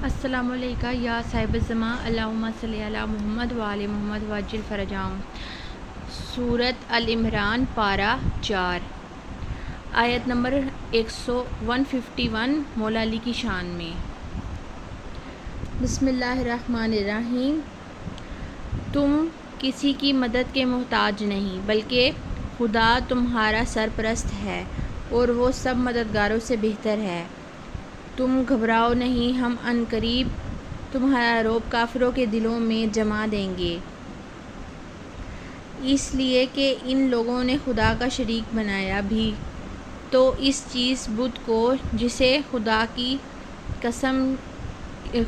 السلام علیکم یا صاحب الزمان، اللہم صلی علی محمد وآل محمد وعجل فرجہم۔ سورۃ العمران پارہ 4 آیت نمبر 151 مولا علی کی شان میں۔ بسم اللہ الرحمن الرحیم۔ تم کسی کی مدد کے محتاج نہیں بلکہ خدا تمہارا سرپرست ہے اور وہ سب مددگاروں سے بہتر ہے۔ تم گھبراؤ نہیں، ہم عنقریب تمہارا رعب کافروں کے دلوں میں جما دیں گے، اس لیے کہ ان لوگوں نے خدا کا شریک بنایا بھی تو اس چیز بت کو جسے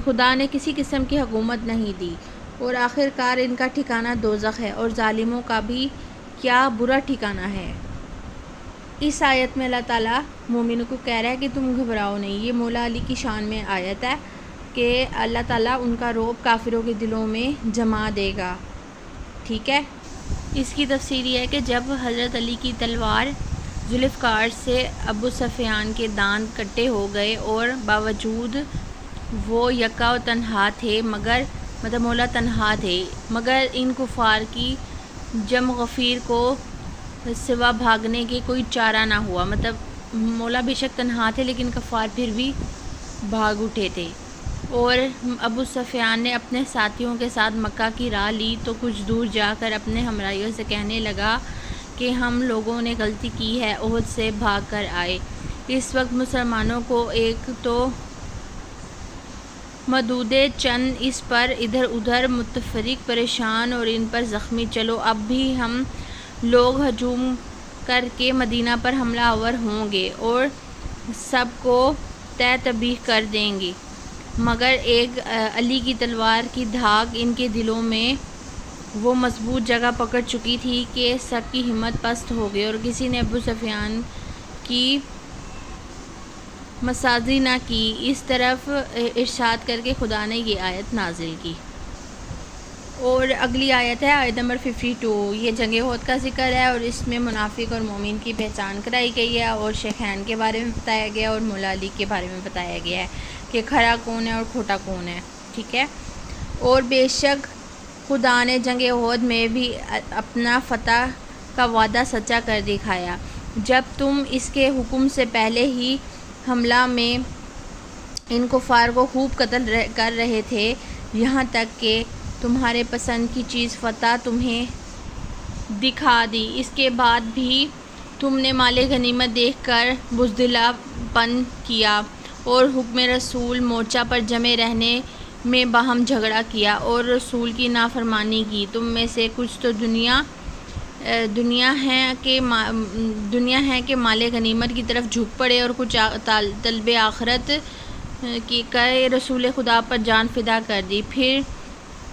خدا نے کسی قسم کی حکومت نہیں دی، اور آخر کار ان کا ٹھکانہ دوزخ ہے اور ظالموں کا بھی کیا برا ٹھکانہ ہے۔ اس آیت میں اللہ تعالیٰ مومنوں کو کہہ رہا ہے کہ تم گھبراؤ نہیں۔ یہ مولا علی کی شان میں آیت ہے کہ اللہ تعالیٰ ان کا رعب کافروں کے دلوں میں جما دے گا، ٹھیک ہے۔ اس کی تفسیر یہ ہے کہ جب حضرت علی کی تلوار ذوالفقار سے ابو سفیان کے دانت کٹے ہو گئے اور باوجود وہ یکا و تنہا تھے، مولا تنہا تھے، مگر ان کفار کی جم غفیر کو سوا بھاگنے کے کوئی چارہ نہ ہوا۔ مولا بے شک تنہا تھے لیکن کفار پھر بھی بھاگ اٹھے تھے، اور ابو سفیان نے اپنے ساتھیوں کے ساتھ مکہ کی راہ لی تو کچھ دور جا کر اپنے ہمراہیوں سے کہنے لگا کہ ہم لوگوں نے غلطی کی ہے، احد سے بھاگ کر آئے۔ اس وقت مسلمانوں کو ایک تو مدعوے چند اس پر ادھر ادھر متفرق پریشان اور ان پر زخمی، چلو اب بھی ہم لوگ ہجوم کر کے مدینہ پر حملہ آور ہوں گے اور سب کو تہہ تبیہ کر دیں گے، مگر ایک علی کی تلوار کی دھاک ان کے دلوں میں وہ مضبوط جگہ پکڑ چکی تھی کہ سب کی ہمت پست ہو گئی اور کسی نے ابو سفیان کی مساعی نہ کی۔ اس طرف ارشاد کر کے خدا نے یہ آیت نازل کی۔ اور اگلی آیت ہے آیت نمبر 52۔ یہ جنگ احد کا ذکر ہے اور اس میں منافق اور مومن کی پہچان کرائی گئی ہے اور شیخین کے بارے میں بتایا گیا اور مولا علی کے بارے میں بتایا گیا ہے کہ کھرا کون ہے اور کھوٹا کون ہے، ٹھیک ہے۔ اور بے شک خدا نے جنگ احد میں بھی اپنا فتح کا وعدہ سچا کر دکھایا، جب تم اس کے حکم سے پہلے ہی حملہ میں ان کفار کو خوب قتل کر رہے تھے، یہاں تک کہ تمہارے پسند کی چیز فتح تمہیں دکھا دی، اس کے بعد بھی تم نے مال غنیمت دیکھ کر بزدلانہ پن کیا اور حکم رسول مورچہ پر جمع رہنے میں باہم جھگڑا کیا اور رسول کی نافرمانی کی۔ تم میں سے کچھ تو دنیا ہے کہ مال غنیمت کی طرف جھک پڑے اور کچھ طلب آخرت کی رسول خدا پر جان فدا کر دی، پھر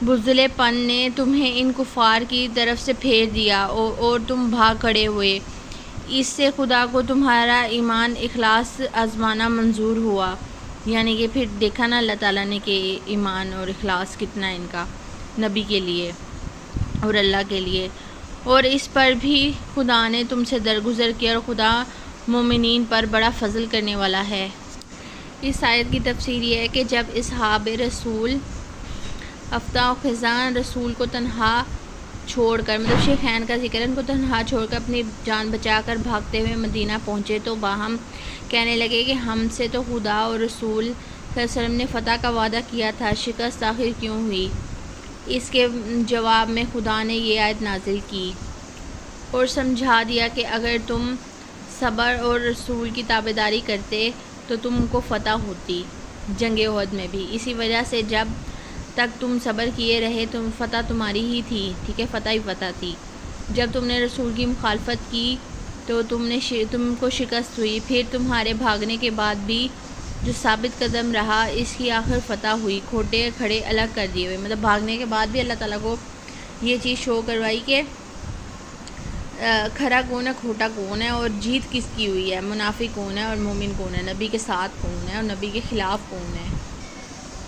بزدل پن نے تمہیں ان کفار کی طرف سے پھیر دیا اور تم بھاگ کھڑے ہوئے۔ اس سے خدا کو تمہارا ایمان اخلاص آزمانا منظور ہوا، یعنی کہ پھر دیکھا نا اللہ تعالیٰ نے کہ ایمان اور اخلاص کتنا ان کا نبی کے لیے اور اللہ کے لیے، اور اس پر بھی خدا نے تم سے درگزر کیا اور خدا مومنین پر بڑا فضل کرنے والا ہے۔ اس آیت کی تفسیر یہ ہے کہ جب اصحاب رسول افتا و خزان رسول کو تنہا چھوڑ کر، شیخین کا ذکر ہے، ان کو تنہا چھوڑ کر اپنی جان بچا کر بھاگتے ہوئے مدینہ پہنچے تو باہم کہنے لگے کہ ہم سے تو خدا اور رسول صلی اللہ علیہ وسلم نے فتح کا وعدہ کیا تھا، شکست آخر کیوں ہوئی؟ اس کے جواب میں خدا نے یہ آیت نازل کی اور سمجھا دیا کہ اگر تم صبر اور رسول کی تابعداری کرتے تو تم کو فتح ہوتی جنگ احد میں بھی۔ اسی وجہ سے جب تک تم صبر کیے رہے تم فتح تمہاری ہی تھی، ٹھیک ہے، فتح ہی فتح تھی۔ جب تم نے رسول کی مخالفت کی تو تم کو شکست ہوئی، پھر تمہارے بھاگنے کے بعد بھی جو ثابت قدم رہا اس کی آخر فتح ہوئی، کھوٹے کھڑے الگ کر دیے ہوئے، بھاگنے کے بعد بھی اللہ تعالیٰ کو یہ چیز شو کروائی کہ کھرا کون ہے کھوٹا کون ہے اور جیت کس کی ہوئی ہے، منافق کون ہے اور مومن کون ہے، نبی کے ساتھ کون ہے اور نبی کے خلاف کون ہے۔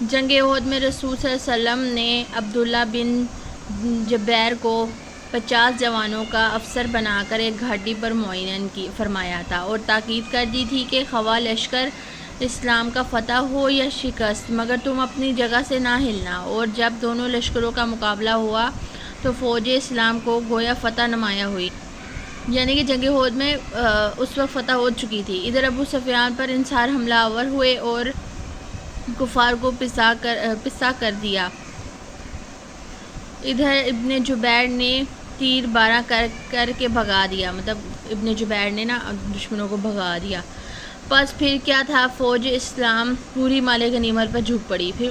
جنگ احد میں رسول صلی اللہ علیہ وسلم نے عبداللہ بن جبیر کو 50 جوانوں کا افسر بنا کر ایک گھاٹی پر معین فرمایا تھا اور تاکید کر دی تھی کہ خواہ لشکر اسلام کا فتح ہو یا شکست، مگر تم اپنی جگہ سے نہ ہلنا۔ اور جب دونوں لشکروں کا مقابلہ ہوا تو فوج اسلام کو گویا فتح نمایاں ہوئی، یعنی کہ جنگ احد میں اس وقت فتح ہو چکی تھی۔ ادھر ابو سفیان پر انصار حملہ آور ہوئے اور کفار کو پسا کر دیا۔ ادھر ابن جبیر نے تیر بارہ کر کے بھگا دیا، مطلب ابن جبیر نے نا دشمنوں کو بھگا دیا۔ پس پھر کیا تھا، فوج اسلام پوری مال غنیمت پر جھک پڑی۔ پھر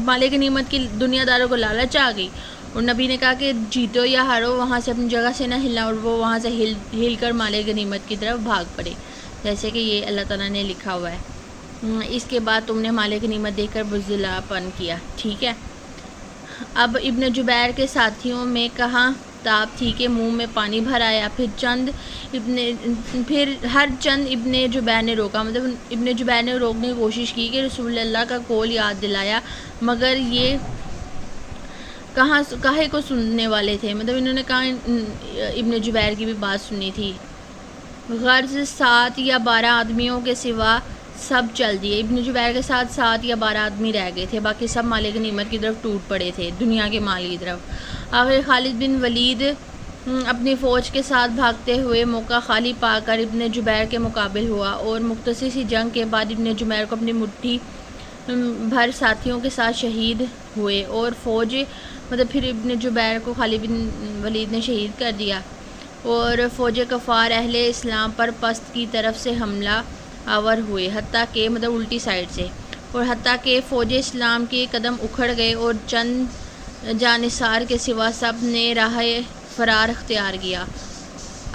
مال غنیمت کی دنیا داروں کو لالچ آ گئی، اور نبی نے کہا کہ جیتو یا ہارو وہاں سے اپنی جگہ سے نہ ہلنا، اور وہ وہاں سے ہل کر مال غنیمت کی طرف بھاگ پڑے، جیسے کہ یہ اللہ تعالیٰ نے لکھا ہوا ہے۔ اس کے بعد تم نے مال غنیمت دیکھ کر بزدلا پن کیا، ٹھیک ہے۔ اب ابن جبیر کے ساتھیوں میں کہاں تاب تھی کہ منہ میں پانی بھر آیا۔ پھر ہر چند ابن جبیر نے روکا، مطلب ابن جبیر نے روکنے کی کوشش کی کہ رسول اللہ کا قول یاد دلایا، مگر یہ کاہے کو سننے والے تھے، مطلب انہوں نے کہاں ابن جبیر کی بھی بات سنی تھی۔ غرض 7 یا 12 آدمیوں کے سوا سب چل دیے۔ ابن جبیر کے ساتھ 7 یا 12 آدمی رہ گئے تھے، باقی سب مال غنیمت کی طرف ٹوٹ پڑے تھے، دنیا کے مال کی طرف۔ آخر خالد بن ولید اپنی فوج کے ساتھ بھاگتے ہوئے موقع خالی پا کر ابن جبیر کے مقابل ہوا، اور مختصر سی جنگ کے بعد ابن جبیر کو اپنی مٹھی بھر ساتھیوں کے ساتھ شہید ہوئے، اور فوج مطلب پھر ابن جبیر کو خالد بن ولید نے شہید کر دیا، اور فوج کفار اہل اسلام پر پست کی طرف سے حملہ آور ہوئے، حتیٰ کہ مطلب الٹی سائڈ سے، اور حتیٰ کہ فوج اسلام کے قدم اکھڑ گئے اور چند جانثار کے سوا سب نے راہ فرار اختیار کیا۔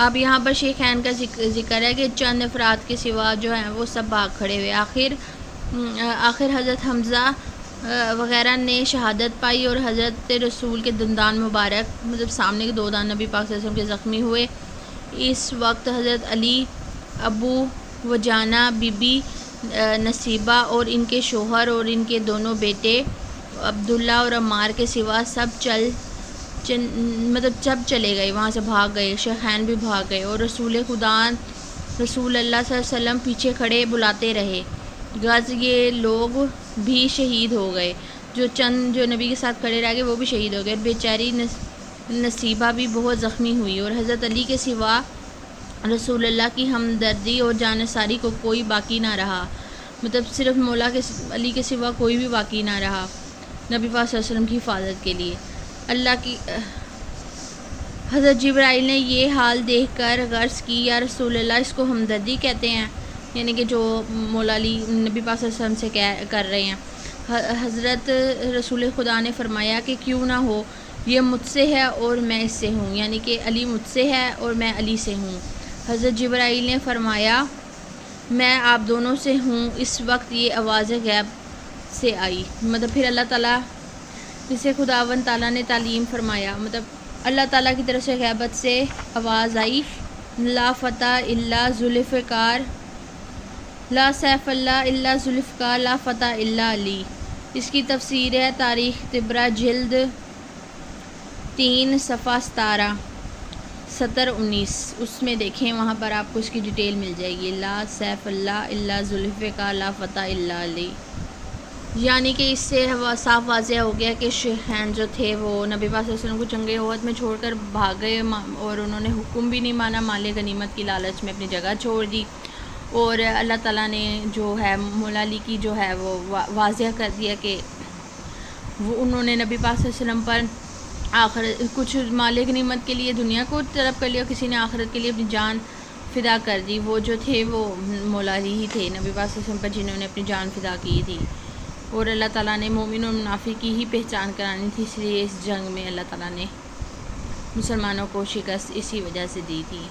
اب یہاں پر شیخین کا ذکر ہے کہ چند افراد کے سوا جو ہیں وہ سب بھاگ کھڑے ہوئے۔ آخر حضرت حمزہ وغیرہ نے شہادت پائی، اور حضرت رسول کے دندان مبارک مطلب سامنے کے 2 دان نبی پاک صلی اللہ علیہ وسلم کے زخمی ہوئے۔ اس وقت حضرت علی، ابو وجانہ، بی بی نصیبہ اور ان کے شوہر اور ان کے دونوں بیٹے عبداللہ اور عمار کے سوا سب چلے گئے، وہاں سے بھاگ گئے، شیخین بھی بھاگ گئے، اور رسول اللہ صلی اللہ علیہ وسلم پیچھے کھڑے بلاتے رہے۔ غرض یہ لوگ بھی شہید ہو گئے، جو نبی کے ساتھ کھڑے رہ گئے وہ بھی شہید ہو گئے۔ بیچاری نصیبہ بھی بہت زخمی ہوئی، اور حضرت علی کے سوا رسول اللہ کی ہمدردی اور جانثاری کو کوئی باقی نہ رہا، مطلب صرف مولا کے علی کے سوا کوئی بھی باقی نہ رہا نبی پاک صلی اللہ علیہ وسلم کی حفاظت کے لیے۔ حضرت جبرائیل نے یہ حال دیکھ کر عرض کی، یا رسول اللہ، اس کو ہمدردی کہتے ہیں، یعنی کہ جو مولا علی نبی پاک صلی اللہ علیہ وسلم سے کر رہے ہیں۔ حضرت رسول خدا نے فرمایا کہ کیوں نہ ہو، یہ مجھ سے ہے اور میں اس سے ہوں، یعنی کہ علی مجھ سے ہے اور میں علی سے ہوں۔ حضرت جبرائیل نے فرمایا میں آپ دونوں سے ہوں۔ اس وقت یہ آواز غیب سے آئی، مطلب پھر اللہ تعالیٰ جسے خداوند تعالیٰ نے تعلیم فرمایا، مطلب اللہ تعالیٰ کی طرف سے غیبت سے آواز آئی، لا فتح الا ذوالفقار، لا سیف اللہ الا ذوالفقار، لا فتح الا علی۔ اس کی تفسیر ہے تاریخ طبرہ جلد 3 صفحہ 17 19، اس میں دیکھیں، وہاں پر آپ کو اس کی ڈیٹیل مل جائے گی، لا سیف اللہ الا ذوالفقار، لا فتح الا علی۔ یعنی کہ اس سے صاف واضح ہو گیا کہ شیخین جو تھے وہ نبی پاک صلی اللہ علیہ وسلم کو جنگ احد میں چھوڑ کر بھاگ گئے، اور انہوں نے حکم بھی نہیں مانا، مال غنیمت کی لالچ میں اپنی جگہ چھوڑ دی، اور اللہ تعالیٰ نے جو ہے مولا علی کی جو ہے وہ واضح کر دیا کہ وہ انہوں نے نبی پاک صلی اللہ علیہ وسلم پر کچھ مال غنیمت کے لیے دنیا کو طلب کر لیا، کسی نے آخرت کے لیے اپنی جان فدا کر دی۔ وہ جو تھے وہ مولا علی ہی تھے نبی پاک صلی اللہ علیہ وسلم پر، جنہوں نے اپنی جان فدا کی تھی، اور اللہ تعالیٰ نے مومن اور منافق کی ہی پہچان کرانی تھی، اس لیے اس جنگ میں اللہ تعالیٰ نے مسلمانوں کو شکست اسی وجہ سے دی تھی۔